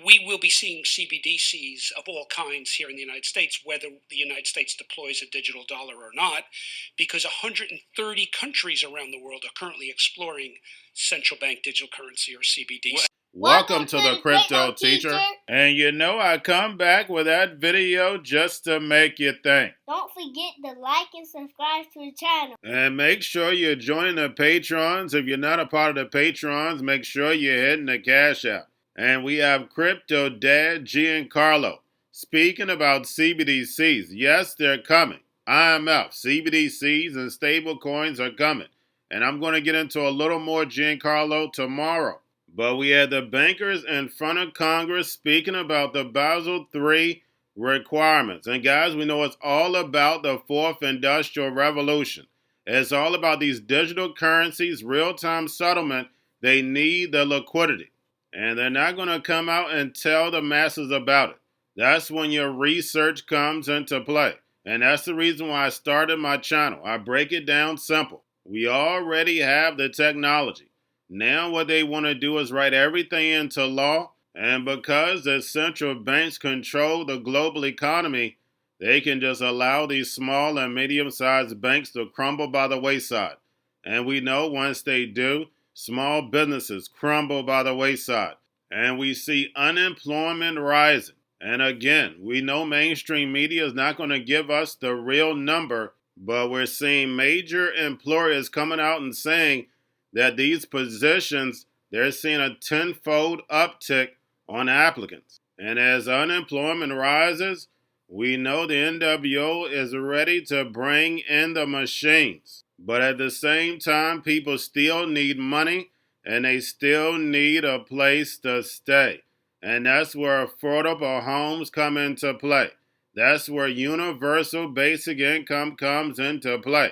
we will be seeing CBDCs of all kinds here in the United States, whether the United States deploys a digital dollar or not, because 130 countries around the world are currently exploring central bank digital currency or CBDC. Welcome to the Crypto Teacher. And you know I come back with that video just to make you think. Don't forget to like and subscribe to the channel. And make sure you're joining the Patrons. If you're not a part of the Patrons, make sure you're hitting the Cash App. And we have Crypto Dad, Giancarlo, speaking about CBDCs. Yes, they're coming. IMF, CBDCs, and stable coins are coming. And I'm going to get into a little more Giancarlo tomorrow. But we had the bankers in front of Congress speaking about the Basel III requirements. And guys, we know it's all about the fourth industrial revolution. It's all about these digital currencies, real-time settlement. They need the liquidity. And they're not going to come out and tell the masses about it. That's when your research comes into play. And that's the reason why I started my channel. I break it down simple. We already have the technology. Now what they want to do is write everything into law, and because the central banks control the global economy, they can just allow these small and medium-sized banks to crumble by the wayside. And we know once they do, small businesses crumble by the wayside. And we see unemployment rising. And again, we know mainstream media is not going to give us the real number, but we're seeing major employers coming out and saying that these positions, they're seeing a tenfold uptick on applicants. And as unemployment rises, we know the NWO is ready to bring in the machines. But at the same time, people still need money and they still need a place to stay. And that's where affordable homes come into play. That's where universal basic income comes into play.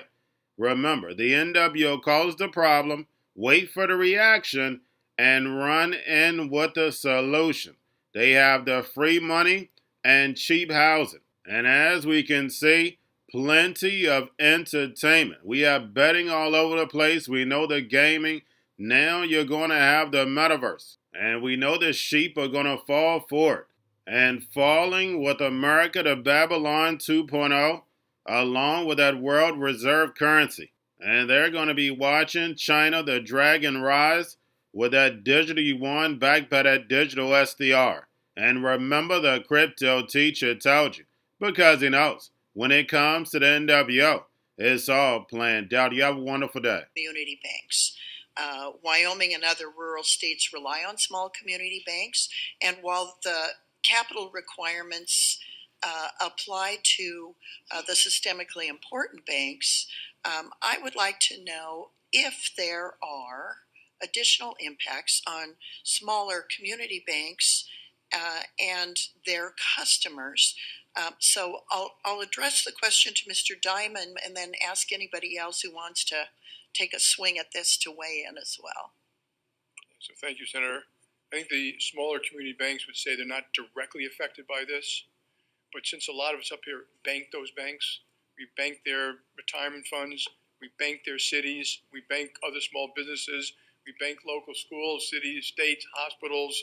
Remember, the NWO caused the problem, wait for the reaction, and run in with the solution. They have the free money and cheap housing. And as we can see, plenty of entertainment. We have betting all over the place. We know the gaming. Now you're going to have the metaverse. And we know the sheep are going to fall for it. And falling with America to Babylon 2.0, along with that world reserve currency. And they're going to be watching China, the dragon, rise with that digital yuan backed by that digital SDR. And remember, the crypto teacher told you, because he knows when it comes to the NWO, it's all planned out. You have a wonderful day. Community banks. Wyoming and other rural states rely on small community banks, and while the capital requirements apply to the systemically important banks, I would like to know if there are additional impacts on smaller community banks and their customers. So I'll address the question to Mr. Diamond and then ask anybody else who wants to take a swing at this to weigh in as well. So thank you, Senator. I think the smaller community banks would say they're not directly affected by this, but since a lot of us up here bank those banks, we bank their retirement funds, we bank their cities, we bank other small businesses, we bank local schools, cities, states, hospitals,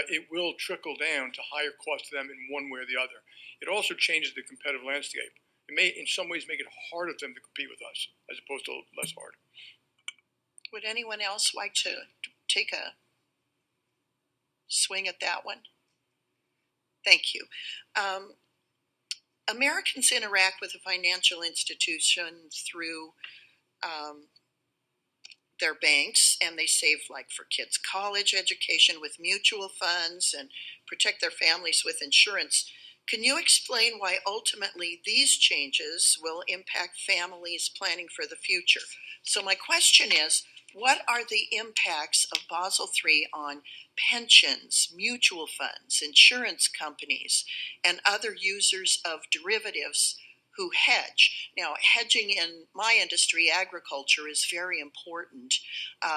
it will trickle down to higher costs to them in one way or the other. It also changes the competitive landscape. It may, in some ways, make it harder for them to compete with us, as opposed to less hard. Would anyone else like to take a swing at that one? Thank you. Americans interact with a financial institution through their banks, and they save, like, for kids' college education with mutual funds and protect their families with insurance. Can you explain why ultimately these changes will impact families planning for the future? So my question is, what are the impacts of Basel III on pensions, mutual funds, insurance companies, and other users of derivatives who hedge? Now, hedging in my industry, agriculture, is very important.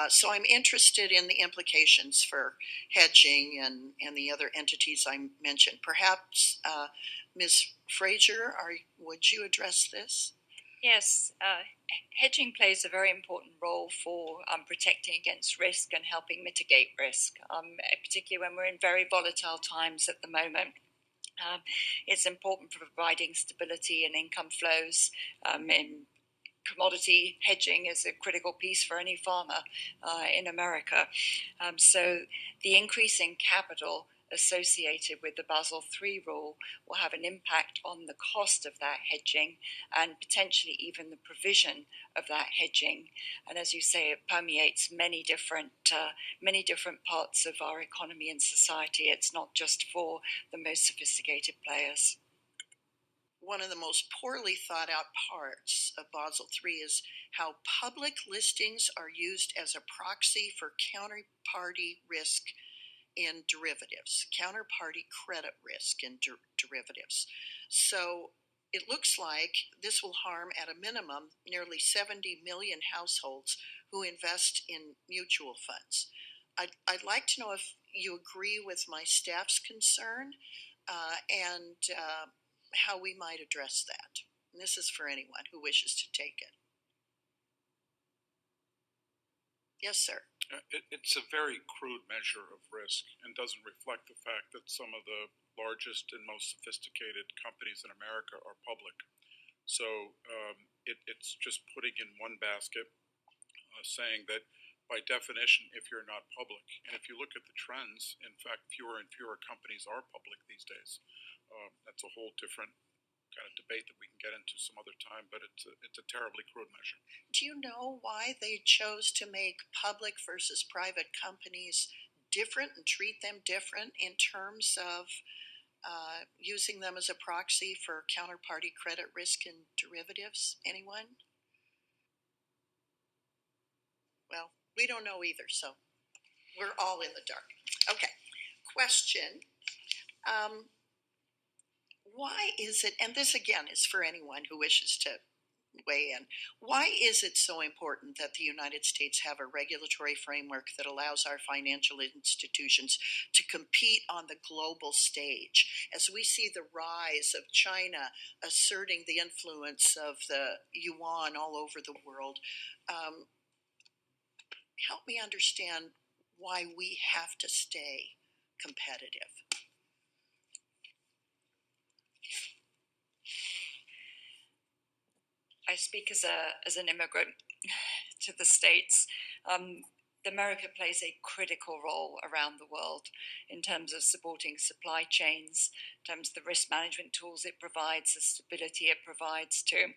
So I'm interested in the implications for hedging and the other entities I mentioned. Perhaps, Ms. Frazier, would you address this? Yes, hedging plays a very important role for protecting against risk and helping mitigate risk, particularly when we're in very volatile times at the moment. It's important for providing stability and income flows. In commodity hedging is a critical piece for any farmer in America. So the increase in capital associated with the Basel III rule will have an impact on the cost of that hedging and potentially even the provision of that hedging. And as you say, it permeates many different parts of our economy and society. It's not just for the most sophisticated players. One of the most poorly thought out parts of Basel III is how public listings are used as a proxy for counterparty risk in derivatives, counterparty credit risk in derivatives. So it looks like this will harm at a minimum nearly 70 million households who invest in mutual funds. I'd like to know if you agree with my staff's concern and how we might address that. And this is for anyone who wishes to take it. Yes, sir. It's a very crude measure of risk and doesn't reflect the fact that some of the largest and most sophisticated companies in America are public. So it's just putting in one basket, saying that by definition, if you're not public, and if you look at the trends, in fact, fewer and fewer companies are public these days. That's a whole different kind of debate that we can get into some other time, but it's a terribly crude measure. Do you know why they chose to make public versus private companies different and treat them different in terms of using them as a proxy for counterparty credit risk in derivatives? Anyone? Well, we don't know either, so we're all in the dark. Okay, question. Why is it, and this again is for anyone who wishes to weigh in, why is it so important that the United States have a regulatory framework that allows our financial institutions to compete on the global stage? As we see the rise of China asserting the influence of the yuan all over the world, help me understand why we have to stay competitive. I speak as an immigrant to the States. America plays a critical role around the world in terms of supporting supply chains, in terms of the risk management tools it provides, the stability it provides to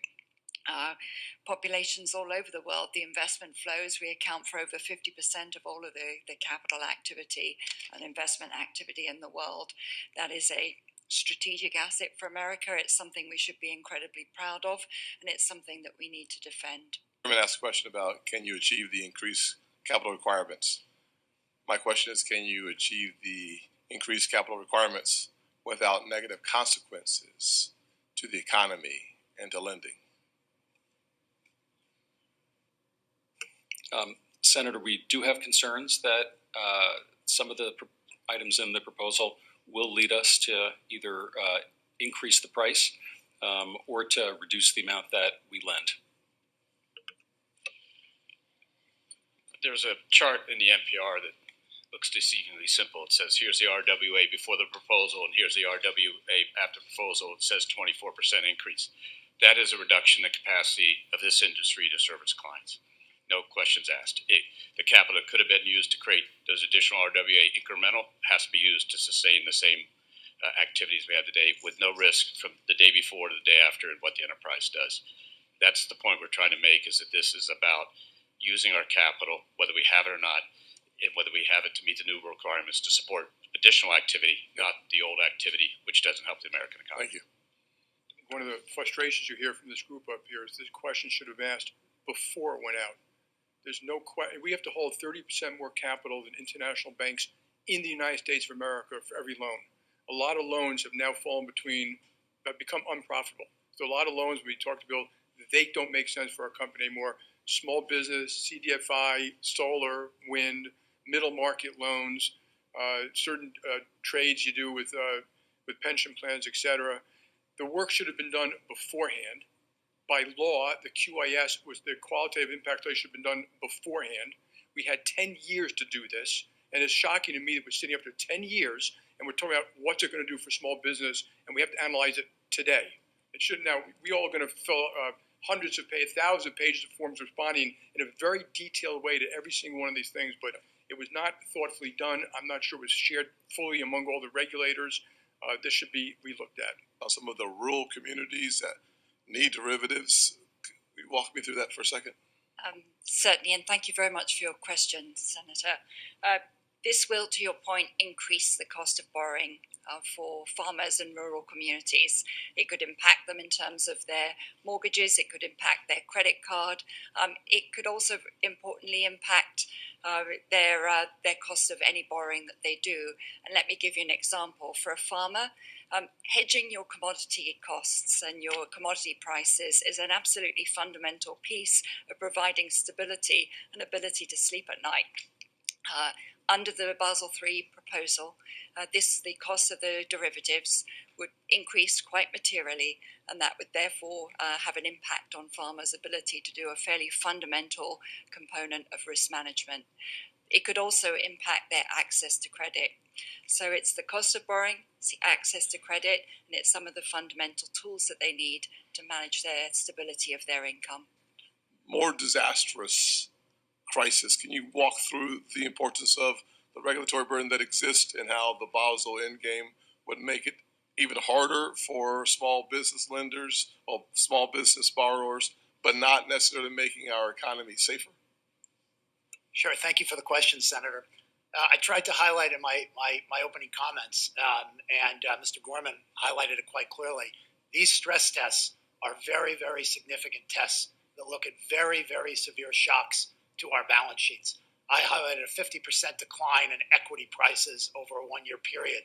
populations all over the world. The investment flows, we account for over 50% of all of the capital activity and investment activity in the world. That is a strategic asset for America. It's something we should be incredibly proud of, and it's something that we need to defend. I'm going to ask a question about, can you achieve the increased capital requirements? My question is, can you achieve the increased capital requirements without negative consequences to the economy and to lending? Senator, we do have concerns that some of the items in the proposal will lead us to either increase the price or to reduce the amount that we lend. There's a chart in the NPR that looks deceivingly simple. It says, here's the RWA before the proposal, and here's the RWA after proposal. It says 24% increase. That is a reduction in the capacity of this industry to serve its clients. No questions asked. The capital that could have been used to create those additional RWA incremental has to be used to sustain the same activities we have today with no risk from the day before to the day after and what the enterprise does. That's the point we're trying to make, is that this is about using our capital, whether we have it or not, and whether we have it to meet the new requirements to support additional activity, not the old activity, which doesn't help the American economy. Thank you. One of the frustrations you hear from this group up here is this question should have asked before it went out. There's no question. We have to hold 30% more capital than international banks in the United States of America for every loan. A lot of loans have now become unprofitable. So a lot of loans we talked about, they don't make sense for our company anymore. Small business, CDFI, solar, wind, middle market loans, certain trades you do with pension plans, etc. The work should have been done beforehand, by law, the QIS was the qualitative impact study should have been done beforehand. We had 10 years to do this, and it's shocking to me that we're sitting after 10 years and we're talking about what's it going to do for small business, and we have to analyze it today. It should now. We all are going to fill hundreds of pages, thousands of pages of forms responding in a very detailed way to every single one of these things, but it was not thoughtfully done. I'm not sure it was shared fully among all the regulators. This should be relooked at. Some of the rural communities that need derivatives. Could you walk me through that for a second? Certainly, and thank you very much for your question, Senator. This will, to your point, increase the cost of borrowing for farmers in rural communities. It could impact them in terms of their mortgages. It could impact their credit card. It could also, importantly, impact their cost of any borrowing that they do. And let me give you an example. For a farmer, hedging your commodity costs and your commodity prices is an absolutely fundamental piece of providing stability and ability to sleep at night. Under the Basel III proposal, the cost of the derivatives would increase quite materially, and that would therefore have an impact on farmers' ability to do a fairly fundamental component of risk management. It could also impact their access to credit. So it's the cost of borrowing, it's the access to credit, and it's some of the fundamental tools that they need to manage their stability of their income. More disastrous crisis. Can you walk through the importance of the regulatory burden that exists and how the Basel endgame would make it even harder for small business lenders or small business borrowers, but not necessarily making our economy safer? Sure. Thank you for the question, Senator. I tried to highlight in my opening comments, and Mr. Gorman highlighted it quite clearly. These stress tests are very, very significant tests that look at very, very severe shocks to our balance sheets. I highlighted a 50% decline in equity prices over a one-year period,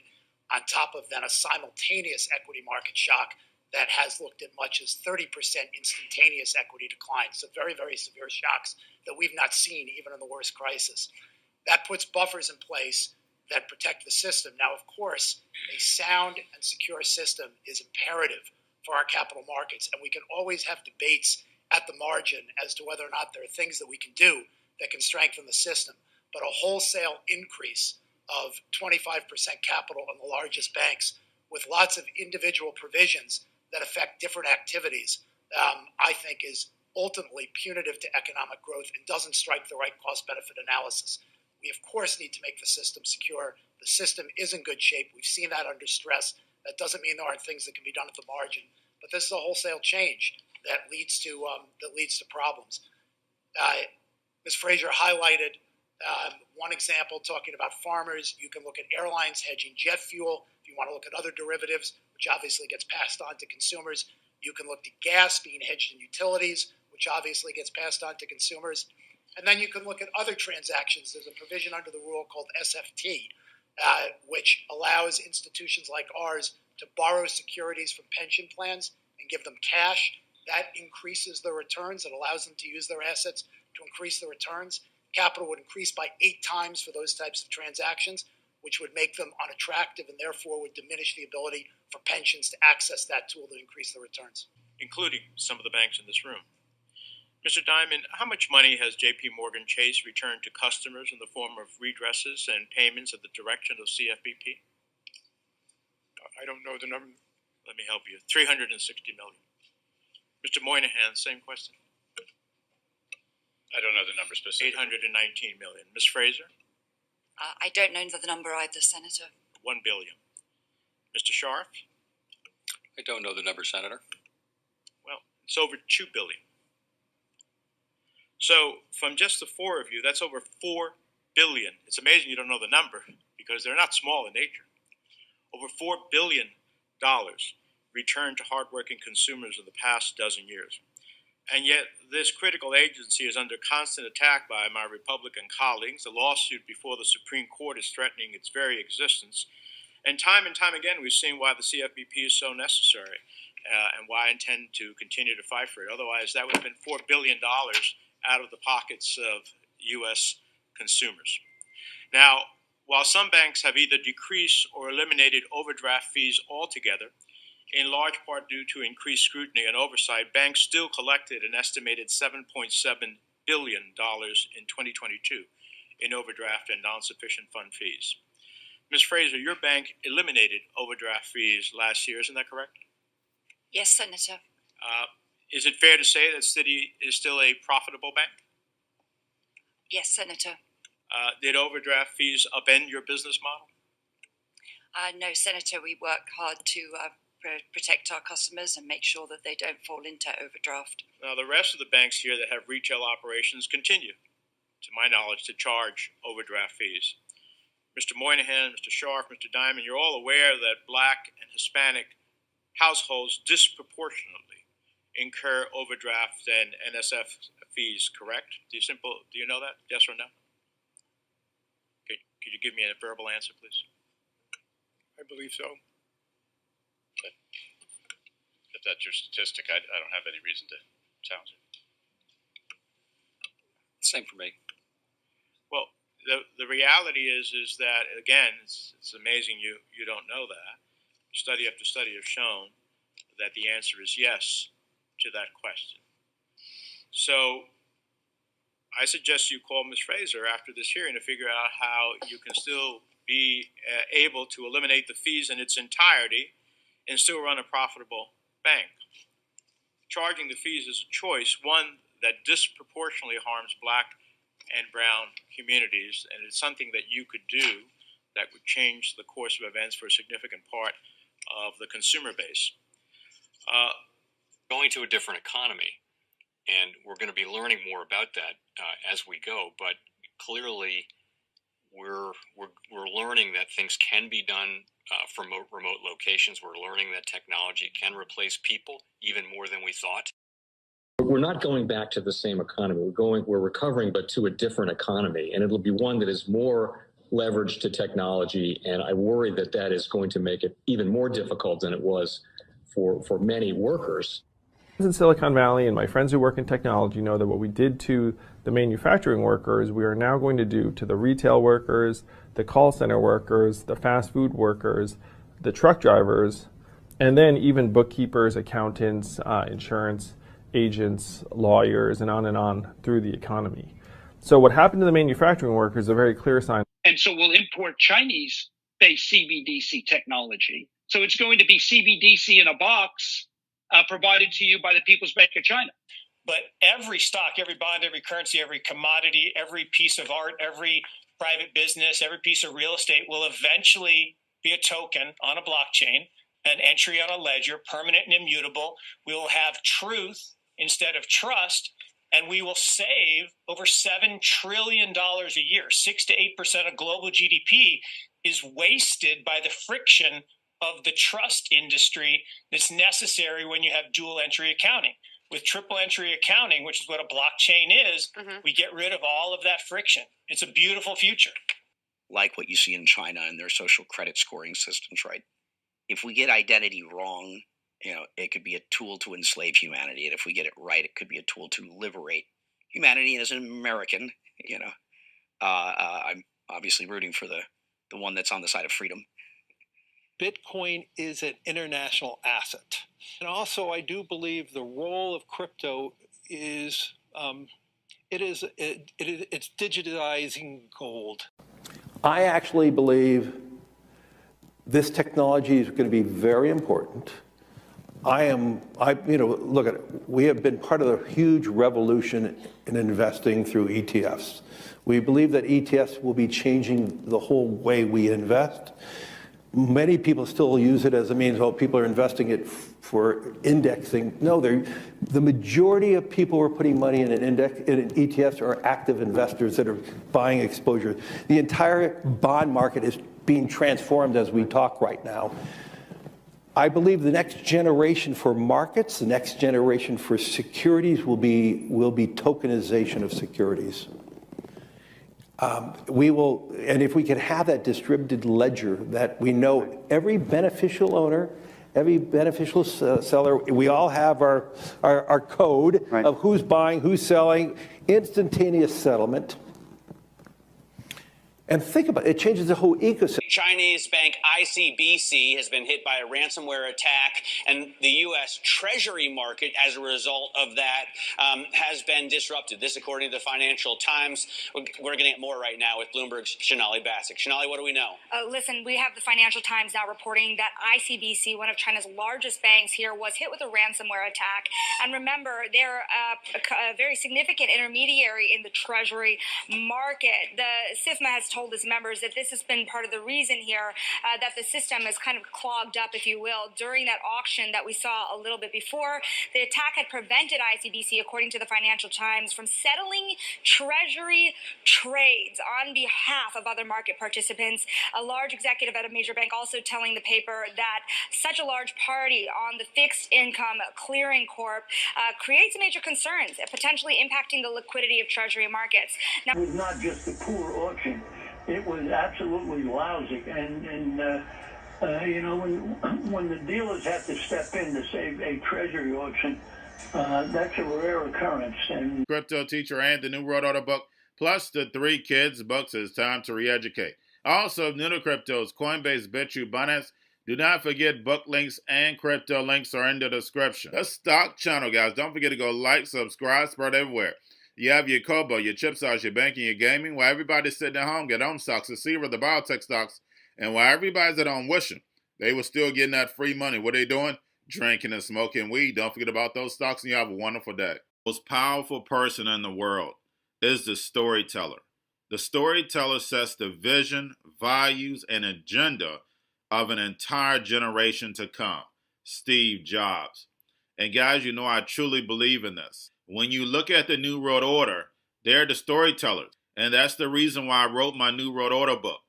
on top of then a simultaneous equity market shock that has looked at much as 30% instantaneous equity decline. So very, very severe shocks that we've not seen even in the worst crisis. That puts buffers in place that protect the system. Now, of course, a sound and secure system is imperative for our capital markets, and we can always have debates at the margin as to whether or not there are things that we can do that can strengthen the system. But a wholesale increase of 25% capital in the largest banks with lots of individual provisions that affect different activities, I think is ultimately punitive to economic growth and doesn't strike the right cost-benefit analysis. We, of course, need to make the system secure. The system is in good shape. We've seen that under stress. That doesn't mean there aren't things that can be done at the margin. But this is a wholesale change that leads to problems. Ms. Fraser highlighted one example talking about farmers. You can look at airlines hedging jet fuel. If you want to look at other derivatives, which obviously gets passed on to consumers, you can look at gas being hedged in utilities, which obviously gets passed on to consumers. And then you can look at other transactions. There's a provision under the rule called SFT, which allows institutions like ours to borrow securities from pension plans and give them cash. That increases their returns. It allows them to use their assets to increase the returns. Capital would increase by 8 times for those types of transactions, which would make them unattractive and therefore would diminish the ability for pensions to access that tool to increase the returns. Including some of the banks in this room. Mr. Diamond, how much money has J.P. Morgan Chase returned to customers in the form of redresses and payments at the direction of CFPB? I don't know the number. Let me help you. $360 million. Mr. Moynihan, same question. I don't know the number specifically. $819 million. Ms. Fraser? I don't know the number either, Senator. $1 billion. Mr. Scharf? I don't know the number, Senator. Well, it's over $2 billion. So, from just the 4 of you, that's over $4 billion. It's amazing you don't know the number, because they're not small in nature. Over $4 billion returned to hardworking consumers in the past dozen years. And yet, this critical agency is under constant attack by my Republican colleagues. A lawsuit before the Supreme Court is threatening its very existence. And time again, we've seen why the CFPB is so necessary and why I intend to continue to fight for it. Otherwise, that would have been $4 billion out of the pockets of U.S. consumers. Now, while some banks have either decreased or eliminated overdraft fees altogether, In large part due to increased scrutiny and oversight, banks still collected an estimated $7.7 billion in 2022 in overdraft and non-sufficient fund fees. Ms. Fraser, your bank eliminated overdraft fees last year, isn't that correct? Yes, Senator. Is it fair to say that Citi is still a profitable bank? Yes, Senator. Did overdraft fees upend your business model? No, Senator, we work hard to protect our customers and make sure that they don't fall into overdraft. Now, the rest of the banks here that have retail operations continue, to my knowledge, to charge overdraft fees. Mr. Moynihan, Mr. Scharf, Mr. Diamond, you're all aware that Black and Hispanic households disproportionately incur overdraft and NSF fees, correct? Do you know that? Yes or no? Okay, could you give me a verbal answer, please? I believe so. If that's your statistic, I don't have any reason to challenge it. Same for me. Well, the reality is that, again, it's amazing you don't know that. Study after study have shown that the answer is yes to that question. So I suggest you call Ms. Fraser after this hearing to figure out how you can still be able to eliminate the fees in its entirety and still run a profitable bank. Charging the fees is a choice, one that disproportionately harms Black and brown communities, and it's something that you could do that would change the course of events for a significant part of the consumer base. Going to a different economy, and we're going to be learning more about that as we go, but clearly we're learning that things can be done from remote locations. We're learning that technology can replace people even more than we thought. We're not going back to the same economy. We're recovering, but to a different economy, and it'll be one that is more leveraged to technology. And I worry that that is going to make it even more difficult than it was for many workers. In Silicon Valley, and my friends who work in technology know that what we did to the manufacturing workers, we are now going to do to the retail workers, the call center workers, the fast food workers, the truck drivers, and then even bookkeepers, accountants, insurance agents, lawyers, and on through the economy. So what happened to the manufacturing workers is a very clear sign. And so we'll import Chinese-based CBDC technology. So it's going to be CBDC in a box provided to you by the People's Bank of China. But every stock, every bond, every currency, every commodity, every piece of art, every private business, every piece of real estate will eventually be a token on a blockchain, an entry on a ledger, permanent and immutable. We will have truth instead of trust, and we will save over $7 trillion a year. 6 to 8% of global GDP is wasted by the friction of the trust industry that's necessary when you have dual entry accounting. With triple entry accounting, which is what a blockchain is, we get rid of all of that friction. It's a beautiful future. Like what you see in China and their social credit scoring systems, right? If we get identity wrong, it could be a tool to enslave humanity. And if we get it right, it could be a tool to liberate humanity. And as an American, I'm obviously rooting for the one that's on the side of freedom. Bitcoin is an international asset. And also, I do believe the role of crypto is, it's digitizing gold. I actually believe this technology is going to be very important. Look at it. We have been part of the huge revolution in investing through ETFs. We believe that ETFs will be changing the whole way we invest. Many people still use it as a means, people are investing it for indexing. No, the majority of people who are putting money in in ETFs are active investors that are buying exposure. The entire bond market is being transformed as we talk right now. I believe the next generation for markets, the next generation for securities will be tokenization of securities. And if we can have that distributed ledger that we know every beneficial owner, every beneficial seller, we all have our code of who's buying, who's selling, instantaneous settlement. And think about it, it changes the whole ecosystem. Chinese bank ICBC has been hit by a ransomware attack, and the U.S. Treasury market, as a result of that, has been disrupted. This, according to the Financial Times. We're getting it more right now with Bloomberg's Shonali Bassick. Shonali, what do we know? Listen, we have the Financial Times now reporting that ICBC, one of China's largest banks here, was hit with a ransomware attack. And remember, they're a very significant intermediary in the Treasury market. The SIFMA has told its members that this has been part of the reason here that the system is kind of clogged up, if you will, during that auction that we saw a little bit before. The attack had prevented ICBC, according to the Financial Times, from settling Treasury trades on behalf of other market participants. A large executive at a major bank also telling the paper that such a large party on the fixed income clearing corp creates major concerns, potentially impacting the liquidity of Treasury markets. Now, it was not just a poor auction. It was absolutely lousy, and you know, when the dealers have to step in to save a Treasury auction, that's a rare occurrence. And Crypto Teacher and the New World Order book, plus the 3 kids books. It's time to re-educate. Also, new to cryptos, Coinbase, Bitrue, Binance. Do not forget book links and crypto links are in the description. The stock channel, guys. Don't forget to go like, subscribe, spread everywhere. You have your Kobo, your chip stocks, your banking, your gaming. While everybody's sitting at home, get on stocks, the Seaver, the biotech stocks. And while everybody's at home wishing, they were still getting that free money. What are they doing? Drinking and smoking weed. Don't forget about those stocks, and you have a wonderful day. The most powerful person in the world is the storyteller. The storyteller sets the vision, values, and agenda of an entire generation to come. Steve Jobs. And guys, you know I truly believe in this. When you look at the New World Order, they're the storytellers. And that's the reason why I wrote my New World Order book.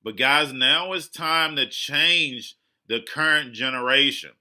But guys, now it's time to change the current generation.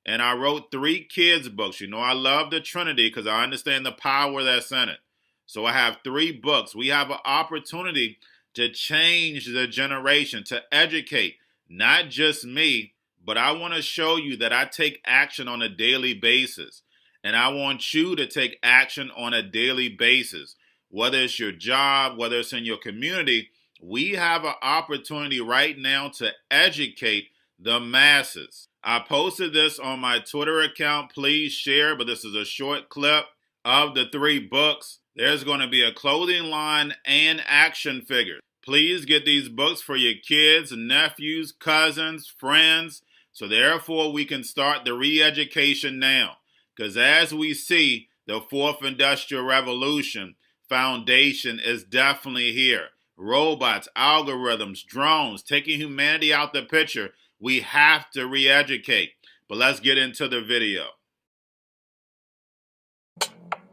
And I wrote 3 kids books. You know I love the Trinity because I understand the power that's in it. So I have 3 books. We have an opportunity to change the generation, to educate, not just me, but I want to show you that I take action on a daily basis. And I want you to take action on a daily basis. Whether it's your job, whether it's in your community, we have an opportunity right now to educate the masses. I posted this on my Twitter account. Please share, but this is a short clip of the 3 books. There's going to be a clothing line and action figures. Please get these books for your kids, nephews, cousins, friends, so therefore we can start the re-education now. Because as we see, the 4th Industrial Revolution foundation is definitely here. Robots, algorithms, drones, taking humanity out the picture. We have to re-educate. But let's get into the video.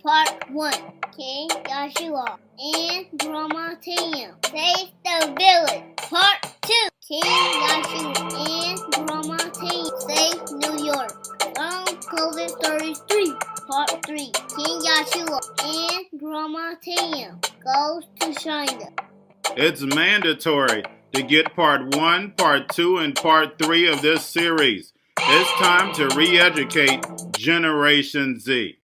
Part 1. King Joshua and Grandma Tam save the village. Part 2. King Joshua and Grandma Tam save New York from COVID-33. Part 3. King Joshua and Grandma Tam goes to China. It's mandatory to get part 1, part 2, and part 3 of this series. It's time to re-educate Generation Z.